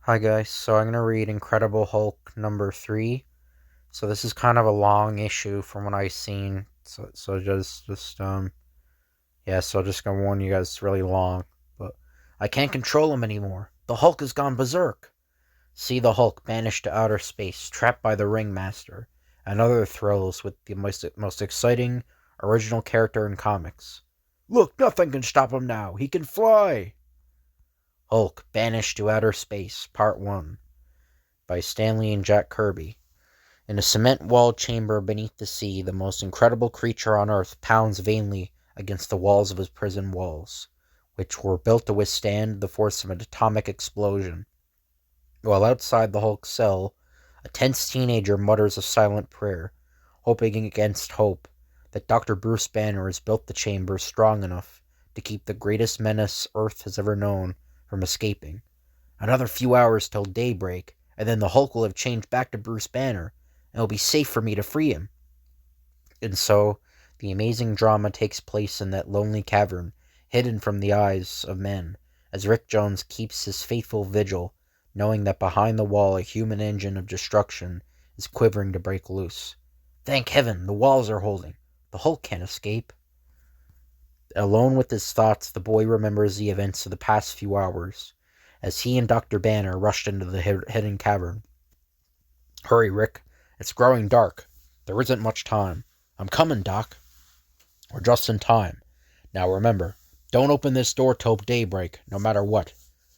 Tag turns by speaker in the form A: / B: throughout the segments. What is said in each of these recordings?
A: Hi guys, so I'm gonna read Incredible Hulk number 3. So this is kind of a long issue from what I've seen. So just gonna warn you guys it's really long. But I can't control him anymore. The Hulk has gone berserk. See the Hulk banished to outer space, trapped by the Ringmaster, and other thrills with the most exciting original character in comics. Look, nothing can stop him now. He can fly. Hulk banished to outer space, Part 1. By Stanley and Jack Kirby. In a cement-walled chamber beneath the sea, the most incredible creature on Earth pounds vainly against the walls of his prison walls, which were built to withstand the force of an atomic explosion. While outside the Hulk's cell, a tense teenager mutters a silent prayer, hoping against hope that Dr. Bruce Banner has built the chamber strong enough to keep the greatest menace Earth has ever known from escaping. Another few hours till daybreak, and then the Hulk will have changed back to Bruce Banner, and it will be safe for me to free him. And so, the amazing drama takes place in that lonely cavern, hidden from the eyes of men, as Rick Jones keeps his faithful vigil, knowing that behind the wall a human engine of destruction is quivering to break loose. Thank heaven, the walls are holding. The Hulk can't escape. Alone with his thoughts, the boy remembers the events of the past few hours, as he and Dr. Banner rushed into the hidden cavern. Hurry, Rick. It's growing dark. There isn't much time. I'm coming, Doc. We're just in time. Now remember, don't open this door till daybreak, no matter what.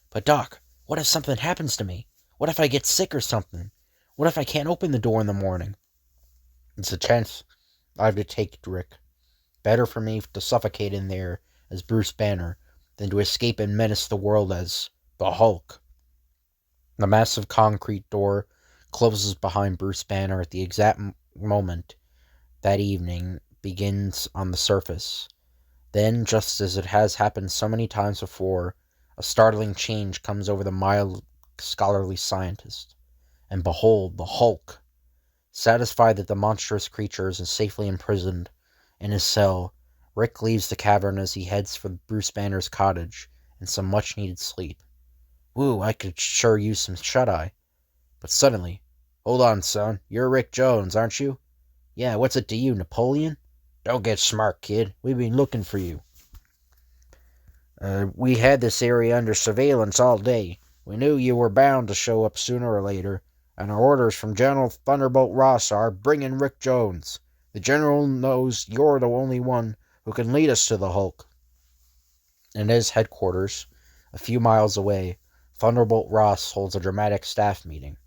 A: But Doc, what if something happens to me? What if I get sick or something? What if I can't open the door in the morning? It's a chance I have to take, Rick. Better for me to suffocate in there as Bruce Banner than to escape and menace the world as the Hulk. The massive concrete door closes behind Bruce Banner at the exact moment that evening begins on the surface. Then, just as it has happened so many times before, a startling change comes over the mild, scholarly scientist. And behold, the Hulk! Satisfied that the monstrous creature is safely imprisoned in his cell, Rick leaves the cavern as he heads for Bruce Banner's cottage and some much-needed sleep. Woo, I could sure use some shut-eye. But suddenly, hold on, son, you're Rick Jones, aren't you? Yeah, what's it to you, Napoleon? Don't get smart, kid. We've been looking for you. We had this area under surveillance all day. We knew you were bound to show up sooner or later, and our orders from General Thunderbolt Ross are bring in Rick Jones. The General knows you're the only one who can lead us to the Hulk. In his headquarters, a few miles away, Thunderbolt Ross holds a dramatic staff meeting.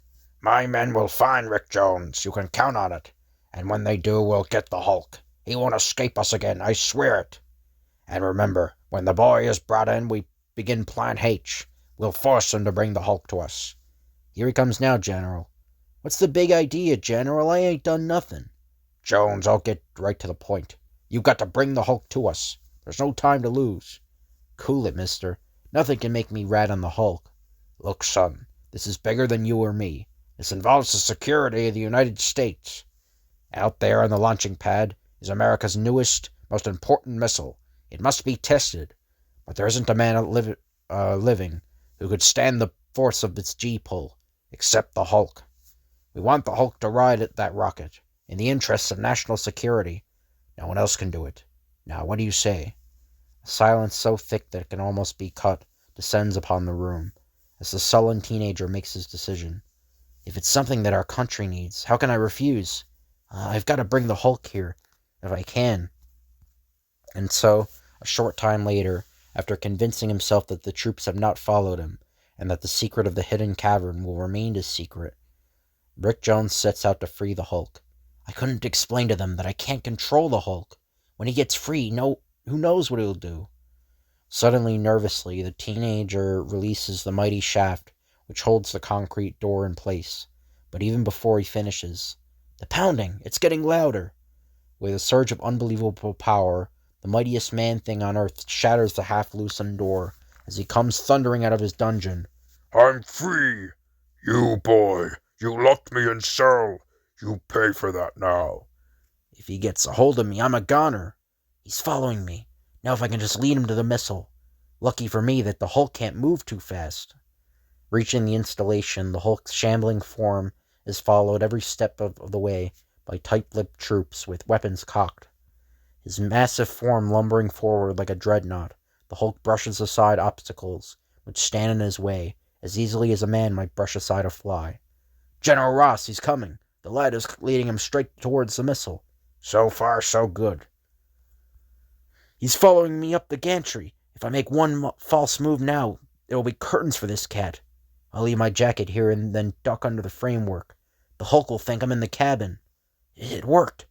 A: My men will find Rick Jones, you can count on it. And when they do, we'll get the Hulk. He won't escape us again, I swear it. And remember, when the boy is brought in, we begin Plan H. We'll force him to bring the Hulk to us. Here he comes now, General. What's the big idea, General? I ain't done nothing. Jones, I'll get right to the point. You've got to bring the Hulk to us. There's no time to lose. Cool it, mister. Nothing can make me rat on the Hulk. Look, son, this is bigger than you or me. This involves the security of the United States. Out there on the launching pad is America's newest, most important missile. It must be tested, but there isn't a man living who could stand the force of its G-pull, except the Hulk. We want the Hulk to ride at that rocket, in the interests of national security. No one else can do it. Now, what do you say? A silence so thick that it can almost be cut descends upon the room, as the sullen teenager makes his decision. If it's something that our country needs, how can I refuse? I've got to bring the Hulk here, if I can. And so, a short time later, after convincing himself that the troops have not followed him, and that the secret of the hidden cavern will remain a secret, Rick Jones sets out to free the Hulk. I couldn't explain to them that I can't control the Hulk. When he gets free, who knows what he'll do? Suddenly, nervously, the teenager releases the mighty shaft which holds the concrete door in place. But even before he finishes, the pounding! It's getting louder! With a surge of unbelievable power, the mightiest man-thing on earth shatters the half-loosened door as he comes thundering out of his dungeon.
B: I'm free! You boy! You locked me in cell! You pay for that now!
A: If he gets a hold of me, I'm a goner! He's following me. Now if I can just lead him to the missile. Lucky for me that the Hulk can't move too fast. Reaching the installation, the Hulk's shambling form is followed every step of the way by tight-lipped troops with weapons cocked. His massive form lumbering forward like a dreadnought, the Hulk brushes aside obstacles which stand in his way as easily as a man might brush aside a fly. "General Ross, he's coming. The lad is leading him straight towards the missile. So far, so good. He's following me up the gantry. If I make one false move now, there will be curtains for this cat. I'll leave my jacket here and then duck under the framework. The Hulk will think I'm in the cabin. It worked.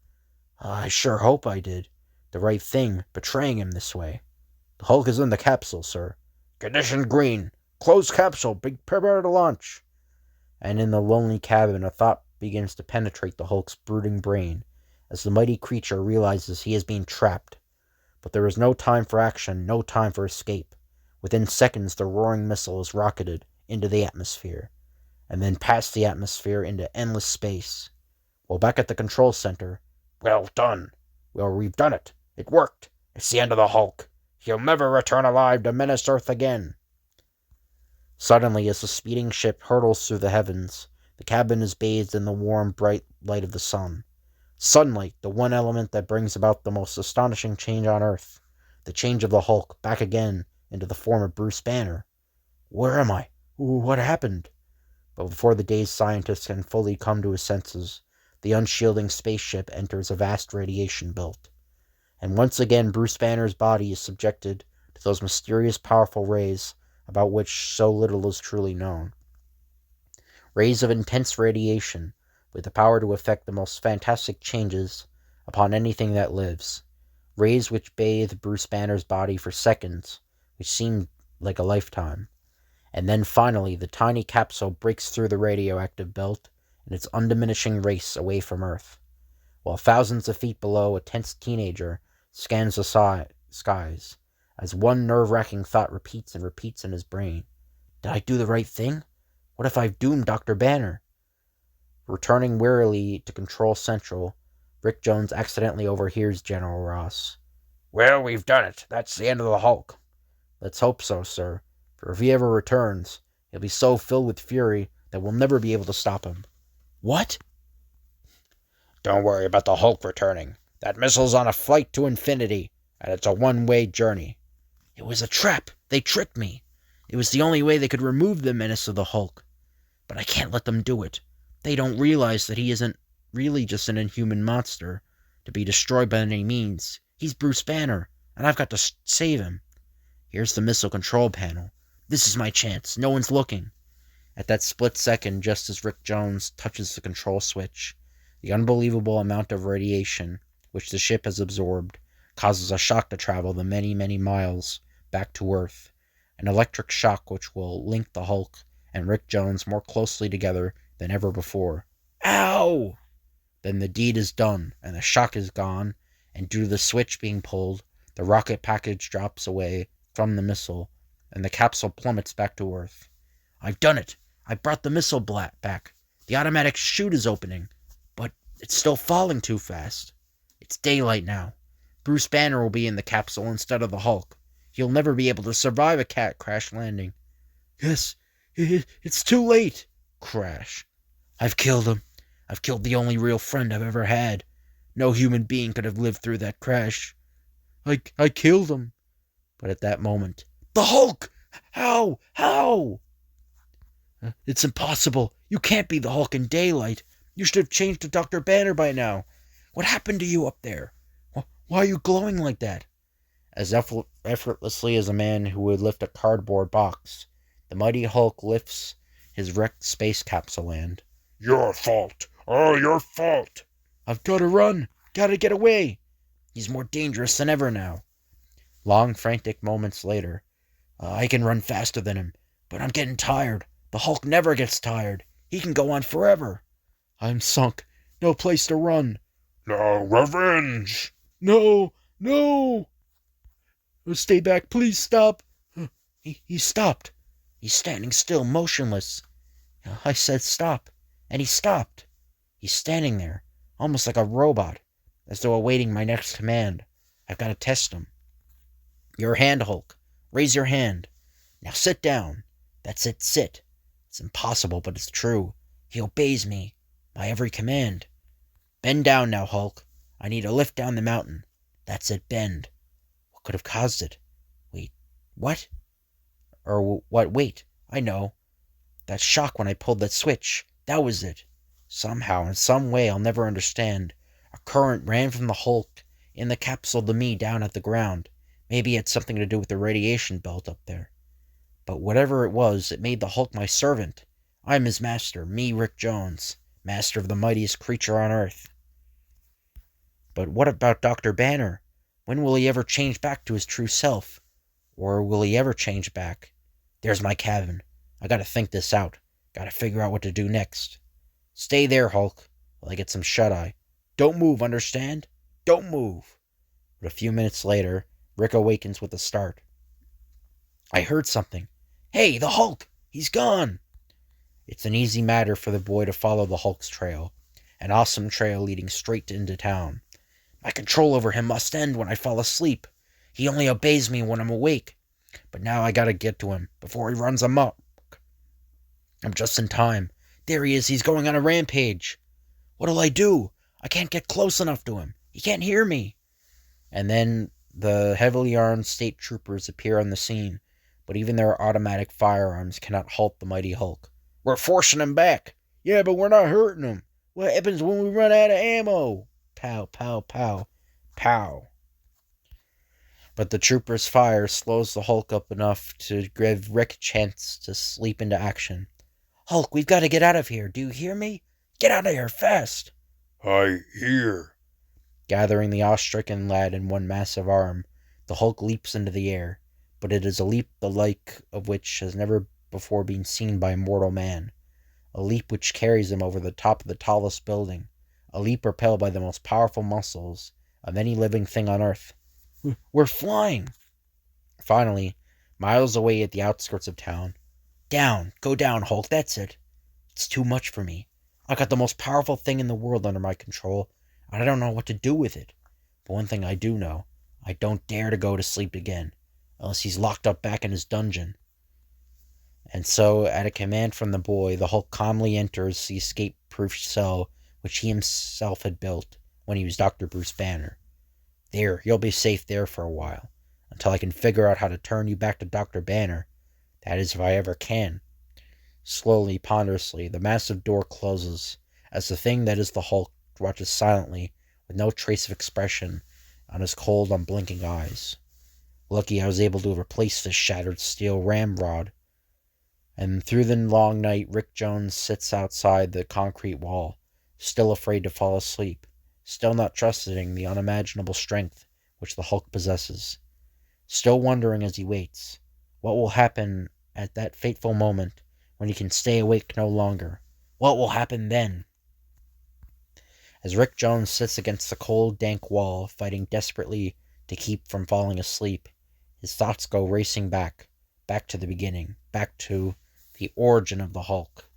A: I sure hope I did. The right thing, betraying him this way. The Hulk is in the capsule, sir. Condition green. Closed capsule. Prepare to launch." And in the lonely cabin, a thought begins to penetrate the Hulk's brooding brain as the mighty creature realizes he is being trapped. But there is no time for action, no time for escape. Within seconds, the roaring missile is rocketed into the atmosphere, and then past the atmosphere into endless space. While back at the control center, "Well done. Well, we've done it. It worked. It's the end of the Hulk. He'll never return alive to menace Earth again." Suddenly, as the speeding ship hurtles through the heavens, the cabin is bathed in the warm, bright light of the sun. Sunlight, the one element that brings about the most astonishing change on Earth. The change of the Hulk, back again into the form of Bruce Banner. Where am I? What happened? But before the dazed scientist can fully come to his senses, the unshielding spaceship enters a vast radiation belt. And once again Bruce Banner's body is subjected to those mysterious powerful rays about which so little is truly known. Rays of intense radiation, with the power to effect the most fantastic changes upon anything that lives. Rays which bathe Bruce Banner's body for seconds, which seem like a lifetime. And then finally, the tiny capsule breaks through the radioactive belt in its undiminishing race away from Earth. While thousands of feet below, a tense teenager scans the skies, as one nerve-wracking thought repeats and repeats in his brain. Did I do the right thing? What if I've doomed Dr. Banner? Returning wearily to Control Central, Rick Jones accidentally overhears General Ross. "Well, we've done it. That's the end of the Hulk." "Let's hope so, sir. For if he ever returns, he'll be so filled with fury that we'll never be able to stop him." "What?" "Don't worry about the Hulk returning. That missile's on a flight to infinity, and it's a one-way journey." "It was a trap. They tricked me. It was the only way they could remove the menace of the Hulk. But I can't let them do it. They don't realize that he isn't really just an inhuman monster to be destroyed by any means. He's Bruce Banner, and I've got to save him. Here's the missile control panel. This is my chance. No one's looking." At that split second, just as Rick Jones touches the control switch, the unbelievable amount of radiation which the ship has absorbed causes a shock to travel the many, many miles back to Earth, an electric shock which will link the Hulk and Rick Jones more closely together than ever before. Ow! Then the deed is done, and the shock is gone, and due to the switch being pulled, the rocket package drops away from the missile, and the capsule plummets back to Earth. "I've done it! I brought the missile back. The automatic chute is opening, but it's still falling too fast. It's daylight now. Bruce Banner will be in the capsule instead of the Hulk. He'll never be able to survive a cat crash landing." "Yes, it's too late." Crash. "I've killed him. I've killed the only real friend I've ever had. No human being could have lived through that crash. I killed him." But at that moment, "The Hulk! How? How?" "It's impossible. You can't be the Hulk in daylight. You should have changed to Dr. Banner by now. What happened to you up there? Why are you glowing like that?" As effortlessly as a man who would lift a cardboard box, the mighty Hulk lifts his wrecked space capsule and...
B: Your fault. All your fault.
A: "I've got to run. Got to get away. He's more dangerous than ever now." Long, frantic moments later, "I can run faster than him, but I'm getting tired. The Hulk never gets tired. He can go on forever. I'm sunk. No place to run."
B: Now revenge.
A: "No, no. Stay back, please stop." He stopped. He's standing still, motionless. I said stop, and he stopped. He's standing there, almost like a robot, as though awaiting my next command. I've got to test him. "Your hand, Hulk. Raise your hand. Now sit down. That's it, sit. It's impossible, but it's true. He obeys me. My every command. Bend down now, Hulk. I need a lift down the mountain. That's it, bend. What could have caused it? Wait, what? Or what? Wait, I know. That shock when I pulled that switch. That was it. Somehow, in some way I'll never understand, a current ran from the Hulk in the capsule to me down at the ground. Maybe it had something to do with the radiation belt up there. But whatever it was, it made the Hulk my servant. I'm his master, me, Rick Jones, master of the mightiest creature on Earth. But what about Dr. Banner? When will he ever change back to his true self? Or will he ever change back? There's my cabin. I gotta think this out. Gotta figure out what to do next. Stay there, Hulk, while I get some shut-eye. Don't move, understand? Don't move. But a few minutes later, Rick awakens with a start. I heard something. Hey, the Hulk! He's gone! It's an easy matter for the boy to follow the Hulk's trail. An awesome trail leading straight into town. My control over him must end when I fall asleep. He only obeys me when I'm awake. But now I gotta get to him before he runs amok. I'm just in time. There he is. He's going on a rampage. What'll I do? I can't get close enough to him. He can't hear me. And then the heavily armed state troopers appear on the scene, but even their automatic firearms cannot halt the mighty Hulk. We're forcing him back. Yeah, but we're not hurting him. What happens when we run out of ammo? Pow, pow, pow, pow. But the troopers' fire slows the Hulk up enough to give Rick a chance to sleep into action. Hulk, we've got to get out of here. Do you hear me? Get out of here, fast.
B: I hear.
A: Gathering the awe-stricken lad in one massive arm, the Hulk leaps into the air, but it is a leap the like of which has never before been seen by mortal man. A leap which carries him over the top of the tallest building, a leap propelled by the most powerful muscles of any living thing on Earth. We're flying! Finally, miles away at the outskirts of town. Down, go down, Hulk, that's it. It's too much for me. I got the most powerful thing in the world under my control, and I don't know what to do with it. But one thing I do know, I don't dare to go to sleep again, unless he's locked up back in his dungeon. And so, at a command from the boy, the Hulk calmly enters the escape-proof cell which he himself had built when he was Dr. Bruce Banner. There, you'll be safe there for a while, until I can figure out how to turn you back to Dr. Banner. That is, if I ever can. Slowly, ponderously, the massive door closes, as the thing that is the Hulk watches silently, with no trace of expression on his cold, unblinking eyes. Lucky I was able to replace this shattered steel ramrod. And through the long night, Rick Jones sits outside the concrete wall, still afraid to fall asleep, still not trusting the unimaginable strength which the Hulk possesses, still wondering as he waits, what will happen at that fateful moment when he can stay awake no longer? What will happen then? As Rick Jones sits against the cold, dank wall, fighting desperately to keep from falling asleep, his thoughts go racing back to the beginning, back to the origin of the Hulk.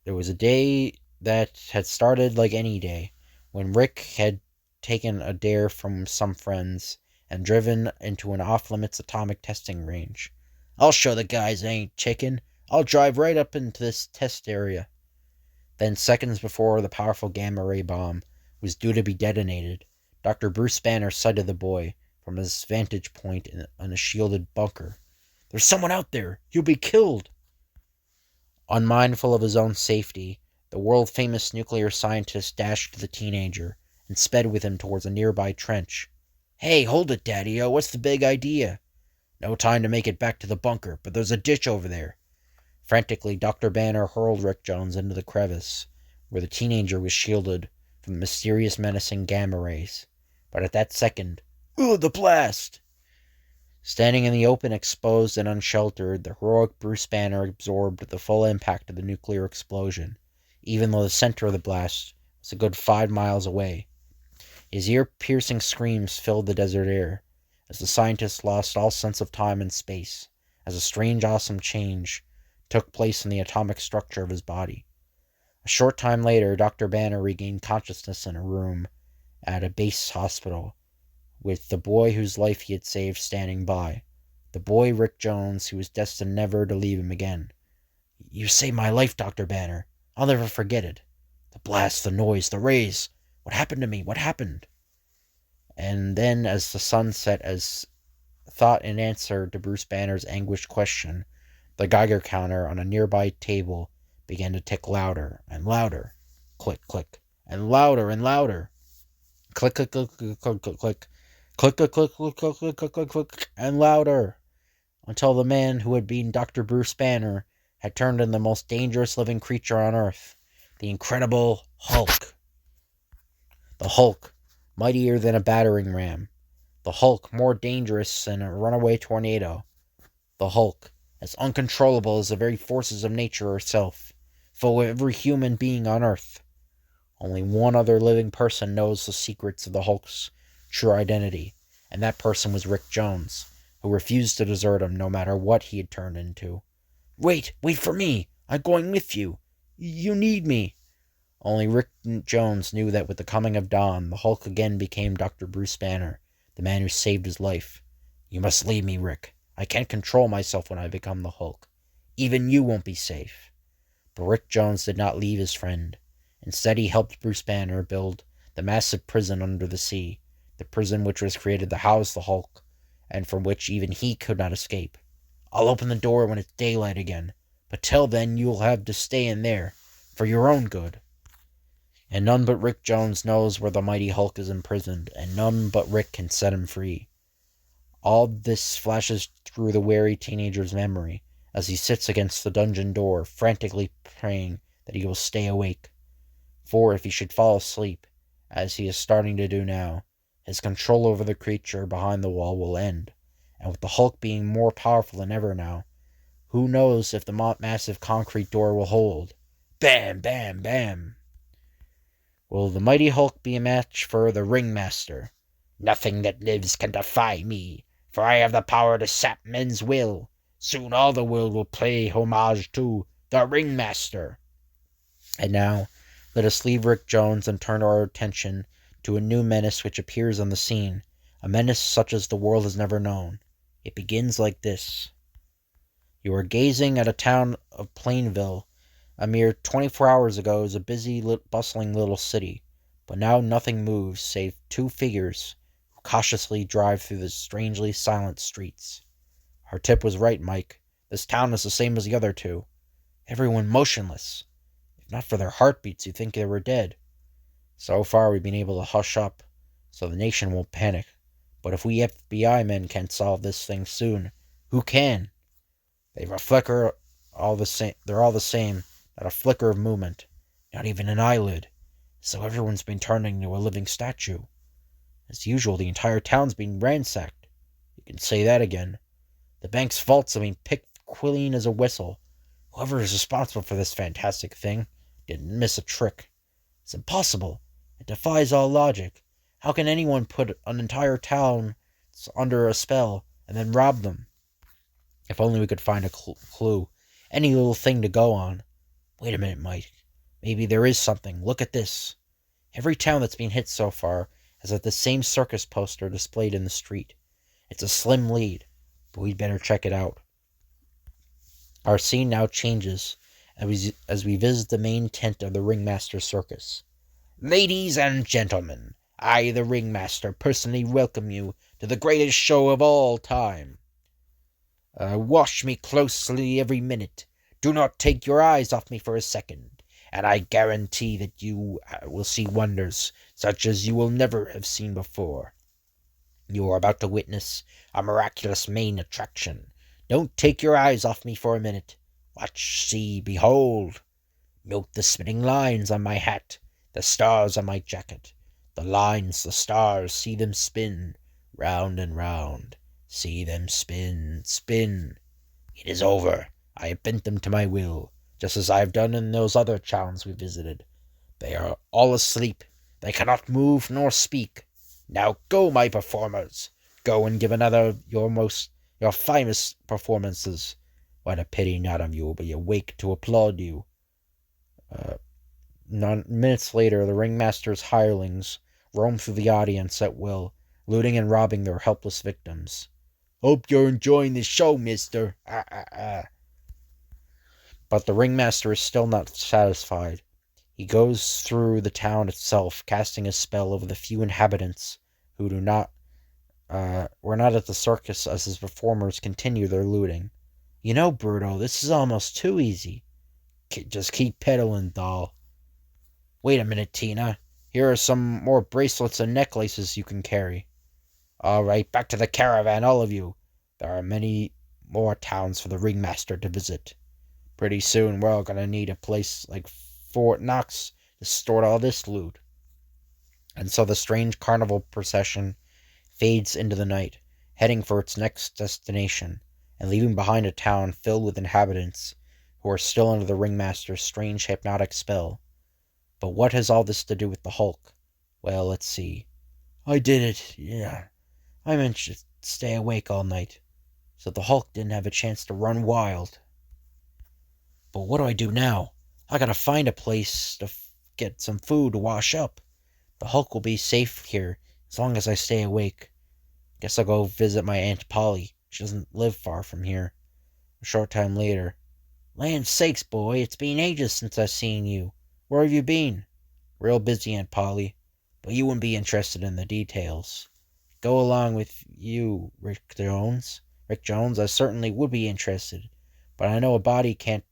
A: There was a day that had started like any day, when Rick had taken a dare from some friends and driven into an off-limits atomic testing range. I'll show the guys I ain't chicken. I'll drive right up into this test area. Then, seconds before the powerful gamma-ray bomb was due to be detonated, Dr. Bruce Banner sighted the boy from his vantage point in a shielded bunker. There's someone out there! You'll be killed! Unmindful of his own safety, the world-famous nuclear scientist dashed to the teenager and sped with him towards a nearby trench. Hey, hold it, Daddy-O, what's the big idea? No time to make it back to the bunker, but there's a ditch over there. Frantically, Dr. Banner hurled Rick Jones into the crevice, where the teenager was shielded from the mysterious menacing gamma rays. But at that second, the blast! Standing in the open, exposed and unsheltered, the heroic Bruce Banner absorbed the full impact of the nuclear explosion, even though the center of the blast was a good 5 miles away. His ear-piercing screams filled the desert air, as the scientist lost all sense of time and space, as a strange, awesome change took place in the atomic structure of his body. A short time later, Dr. Banner regained consciousness in a room at a base hospital, with the boy whose life he had saved standing by. The boy, Rick Jones, who was destined never to leave him again. You saved my life, Dr. Banner. I'll never forget it. The blast, the noise, the rays. What happened to me? What happened? And then, as the sun set, as thought in answer to Bruce Banner's anguished question, the Geiger counter on a nearby table began to tick louder and louder. Click, click. And louder and louder. Click, click, click, click, click, click, click. Click, click, click, click, click, click, click, click, click, and louder. Until the man who had been Dr. Bruce Banner had turned into the most dangerous living creature on Earth. The Incredible Hulk. The Hulk, mightier than a battering ram. The Hulk, more dangerous than a runaway tornado. The Hulk, as uncontrollable as the very forces of nature herself, full of every human being on Earth. Only one other living person knows the secrets of the Hulk's true identity, and that person was Rick Jones, who refused to desert him no matter what he had turned into. Wait for me! I'm going with you! You need me! Only Rick Jones knew that with the coming of dawn, the Hulk again became Dr. Bruce Banner, the man who saved his life. You must leave me, Rick. I can't control myself when I become the Hulk. Even you won't be safe. But Rick Jones did not leave his friend. Instead, he helped Bruce Banner build the massive prison under the sea, the prison which was created to house the Hulk, and from which even he could not escape. I'll open the door when it's daylight again, but till then you'll have to stay in there, for your own good. And none but Rick Jones knows where the mighty Hulk is imprisoned, and none but Rick can set him free. All this flashes through the wary teenager's memory as he sits against the dungeon door, frantically praying that he will stay awake. For if he should fall asleep, as he is starting to do now, his control over the creature behind the wall will end, and with the Hulk being more powerful than ever now, who knows if the massive concrete door will hold? Bam, bam, bam! Will the mighty Hulk be a match for the Ringmaster? Nothing that lives can defy me, for I have the power to sap men's will. Soon all the world will pay homage to the Ringmaster. And now, let us leave Rick Jones and turn our attention to a new menace which appears on the scene, a menace such as the world has never known. It begins like this. You are gazing at a town of Plainville. A mere 24 hours ago is a busy, bustling little city, but now nothing moves save two figures who cautiously drive through the strangely silent streets. Our tip was right, Mike. This town is the same as the other two. Everyone motionless. If not for their heartbeats, you'd think they were dead. So far, we've been able to hush up, so the nation won't panic. But if we FBI men can't solve this thing soon, who can? They're all the same, not a flicker of movement, not even an eyelid, so everyone's been turning into a living statue. As usual, the entire town's been ransacked. You can say that again. The bank's vaults have been picked clean as a whistle. Whoever is responsible for this fantastic thing didn't miss a trick. It's impossible. It defies all logic. How can anyone put an entire town under a spell and then rob them? If only we could find a clue, any little thing to go on. Wait a minute, Mike. Maybe there is something. Look at this. Every town that's been hit so far has had the same circus poster displayed in the street. It's a slim lead, but we'd better check it out. Our scene now changes as we visit the main tent of the Ringmaster Circus. Ladies and gentlemen, I, the Ringmaster, personally welcome you to the greatest show of all time. Watch me closely every minute. Do not take your eyes off me for a second, and I guarantee that you will see wonders such as you will never have seen before. You are about to witness a miraculous main attraction. Don't take your eyes off me for a minute. Watch, see, behold. Note the spinning lines on my hat, the stars on my jacket. The lines, the stars, see them spin, round and round. See them spin, spin. It is over. I have bent them to my will, just as I have done in those other towns we visited. They are all asleep. They cannot move nor speak. Now go, my performers. Go and give another your finest performances. What a pity none of you will be awake to applaud you. Minutes later, the ringmaster's hirelings roam through the audience at will, looting and robbing their helpless victims. Hope you're enjoying the show, mister. But the ringmaster is still not satisfied. He goes through the town itself, casting a spell over the few inhabitants who were not at the circus as his performers continue their looting. You know, Bruto, this is almost too easy. Just keep pedaling, doll. Wait a minute, Tina. Here are some more bracelets and necklaces you can carry. All right, back to the caravan, all of you. There are many more towns for the ringmaster to visit. Pretty soon we're all gonna need a place like Fort Knox to store all this loot. And so the strange carnival procession fades into the night, heading for its next destination, and leaving behind a town filled with inhabitants who are still under the ringmaster's strange hypnotic spell. But what has all this to do with the Hulk? Well, let's see. I did it, yeah. I meant to stay awake all night, so the Hulk didn't have a chance to run wild. But what do I do now? I gotta find a place to get some food to wash up. The Hulk will be safe here as long as I stay awake. Guess I'll go visit my Aunt Polly. She doesn't live far from here. A short time later. Land's sakes, boy, it's been ages since I've seen you. Where have you been? Real busy, Aunt Polly, but you wouldn't be interested in the details. Go along with you, Rick Jones. Rick Jones, I certainly would be interested, but I know a body can't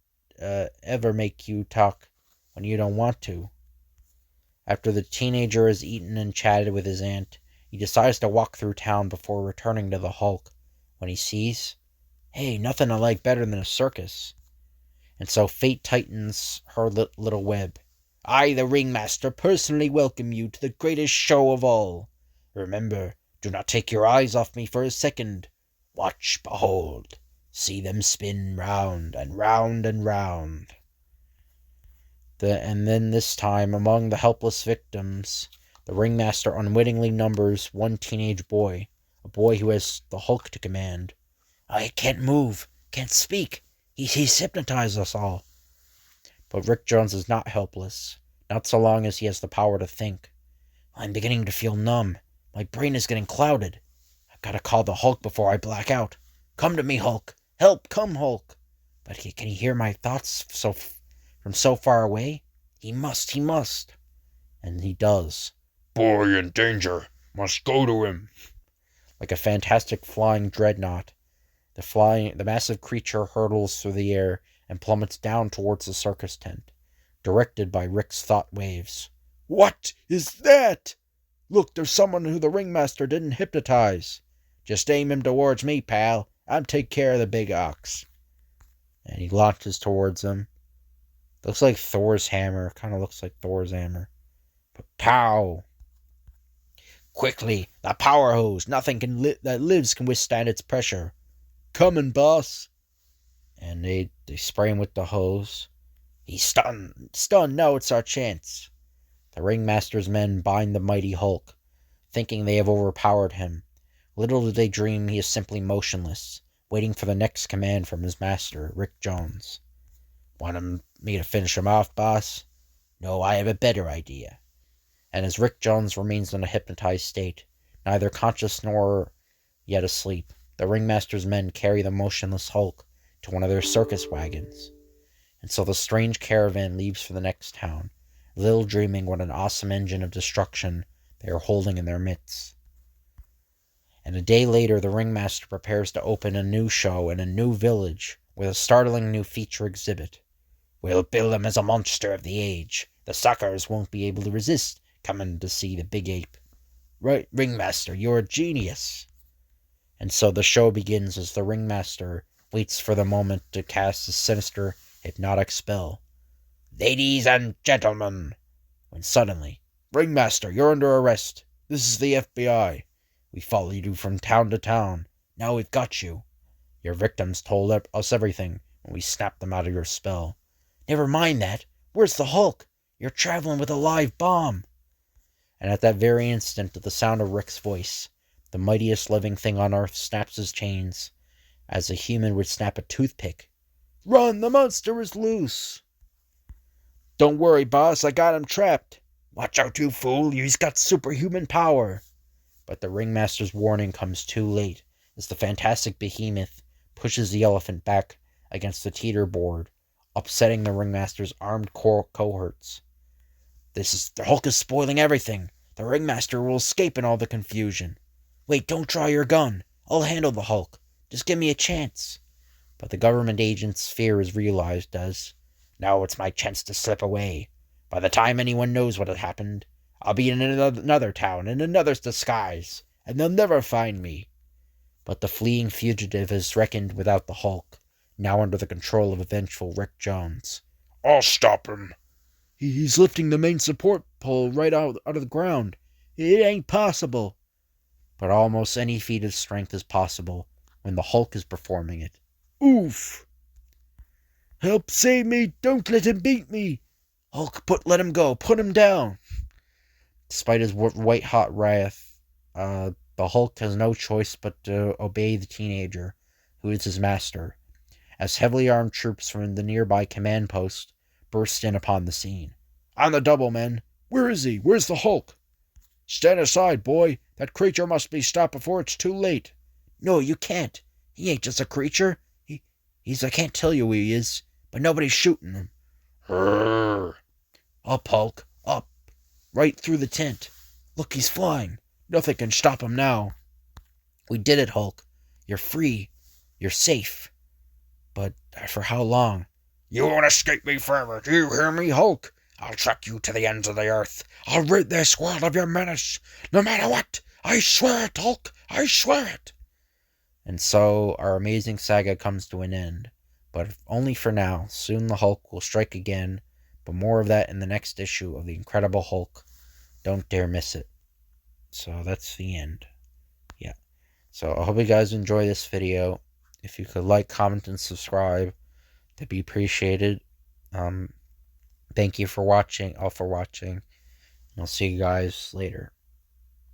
A: ever make you talk when you don't want to. After the teenager has eaten and chatted with his aunt, he decides to walk through town before returning to the Hulk, when he sees, hey, nothing I like better than a circus. And so fate tightens her little web. I, the ringmaster, personally welcome you to the greatest show of all. Remember, do not take your eyes off me for a second. Watch, behold, see them spin round and round and round. And then this time, among the helpless victims, the ringmaster unwittingly numbers one teenage boy, a boy who has the Hulk to command. I can't move, can't speak. He's hypnotized us all. But Rick Jones is not helpless, not so long as he has the power to think. I'm beginning to feel numb. My brain is getting clouded. I've got to call the Hulk before I black out. Come to me, Hulk. Help, come, Hulk. But can he hear my thoughts from so far away? He must. And he does.
B: Boy in danger. Must go to him.
A: Like a fantastic flying dreadnought, the massive creature hurtles through the air and plummets down towards the circus tent, directed by Rick's thought waves. What is that? Look, there's someone who the ringmaster didn't hypnotize. Just aim him towards me, pal. I'll take care of the big ox. And he launches towards him. Looks like Thor's hammer. Kind of looks like Thor's hammer. But pow! Quickly, the power hose. Nothing that lives can withstand its pressure. Coming, boss. And they spray him with the hose. He's stunned. Now it's our chance. The ringmaster's men bind the mighty Hulk, thinking they have overpowered him. Little do they dream he is simply motionless, waiting for the next command from his master, Rick Jones. Want me to finish him off, boss? No, I have a better idea. And as Rick Jones remains in a hypnotized state, neither conscious nor yet asleep, the ringmaster's men carry the motionless Hulk to one of their circus wagons. And so the strange caravan leaves for the next town, little dreaming what an awesome engine of destruction they are holding in their midst. And a day later, the ringmaster prepares to open a new show in a new village with a startling new feature exhibit. We'll bill him as a monster of the age. The suckers won't be able to resist coming to see the big ape. Right, ringmaster, you're a genius. And so the show begins as the ringmaster waits for the moment to cast his sinister, hypnotic spell. Ladies and gentlemen, when suddenly, Ringmaster, you're under arrest. This is the FBI. We followed you from town to town. Now we've got you. Your victims told us everything when we snapped them out of your spell. Never mind that. Where's the Hulk? You're traveling with a live bomb. And at that very instant, at the sound of Rick's voice, the mightiest living thing on Earth snaps his chains, as a human would snap a toothpick. Run! The monster is loose! Don't worry, boss. I got him trapped. Watch out, you fool. He's got superhuman power. But the ringmaster's warning comes too late, as the fantastic behemoth pushes the elephant back against the teeter board, upsetting the ringmaster's armed cohorts. The Hulk is spoiling everything. The ringmaster will escape in all the confusion. Wait, don't draw your gun. I'll handle the Hulk. Just give me a chance. But the government agent's fear is realized as, now it's my chance to slip away. By the time anyone knows what has happened, I'll be in another town, in another disguise, and they'll never find me. But the fleeing fugitive is reckoned without the Hulk, now under the control of a vengeful Rick Jones.
B: I'll stop him.
A: He's lifting the main support pole right out of the ground. It ain't possible. But almost any feat of strength is possible when the Hulk is performing it. Oof! Help save me! Don't let him beat me! Hulk, let him go! Put him down! Despite his white-hot wrath, the Hulk has no choice but to obey the teenager, who is his master, as heavily armed troops from the nearby command post burst in upon the scene. On the double, men! Where is he? Where's the Hulk? Stand aside, boy! That creature must be stopped before it's too late. No, you can't. He ain't just a creature. He's I can't tell you who he is, but nobody's shooting him.
B: Urgh.
A: Up, Hulk, up. Right through the tent. Look, he's flying. Nothing can stop him now. We did it, Hulk. You're free. You're safe. But for how long?
B: You won't escape me forever, do you hear me, Hulk? I'll track you to the ends of the earth. I'll rid this world of your menace, no matter what. I swear it, Hulk. I swear it.
A: And so our amazing saga comes to an end. But only for now. Soon the Hulk will strike again. But more of that in the next issue of The Incredible Hulk. Don't dare miss it. So that's the end. Yeah. So I hope you guys enjoy this video. If you could like, comment, and subscribe, that'd be appreciated. Thank you for watching. And I'll see you guys later.